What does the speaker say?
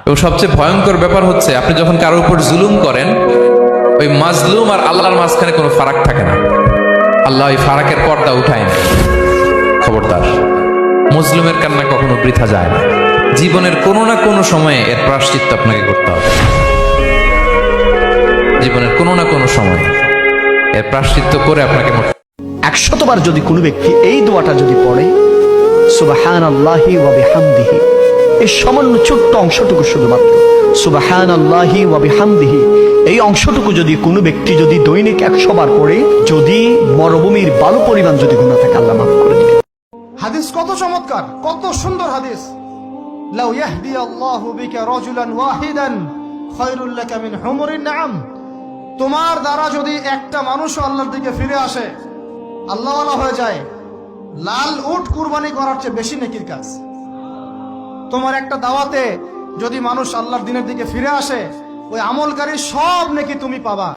এবং সবচেয়ে ভয়ঙ্কর ব্যাপার হচ্ছে আপনি যখন কারোর উপর জুলুম করেন, ওই মাজলুম আর আল্লাহর মাঝখানে কোনো ফারাক থাকে না। আল্লাহ ওই ফারাকের পর্দা উঠায় না। খবরদার, মজলুমের কান্না কখনো বৃথা যায় না। জীবনের কোনো না কোনো সময়ে এর প্রায়শ্চিত্ত আপনাকে করতে হবে। জীবনের কোনো না কোনো সময়ে এর প্রায়শ্চিত্ত করে আপনাকে 100বার যদি কোনো ব্যক্তি এই দোয়াটা যদি পড়ে, সুবহানাল্লাহি ওয়া বিহামদিহি, এই সামান্য ছোট্ট অংশটুকু, শুধুমাত্র সুবহানাল্লাহি ওয়া বিহামদিহি, এই অংশটুকু যদি কোনো ব্যক্তি যদি দৈনিক 100বার পড়ে, যদি মরুভূমির বালু পরিমাণ যদি গুনাহ থাকে, আল্লাহ মাফ করে দিবেন। হাদিস কত চমৎকার, কত সুন্দর হাদিস। লাউ ইয়াহদি আল্লাহু বিকা রাজুলান ওয়াহিদান খায়রুল লাকা মিন হুমুরিন নাম। তোমার দ্বারা যদি একটা মানুষ আল্লাহর দিকে ফিরে আসে, আল্লাহওয়ালা হয়ে যায়, লাল উট কুরবানি করার চেয়ে বেশি নেকির কাজ। তোমার একটা দাওয়াতে যদি মানুষ আল্লাহর দিনের দিকে ফিরে আসে, ওই আমলকারী সব নেকি তুমি পাবা।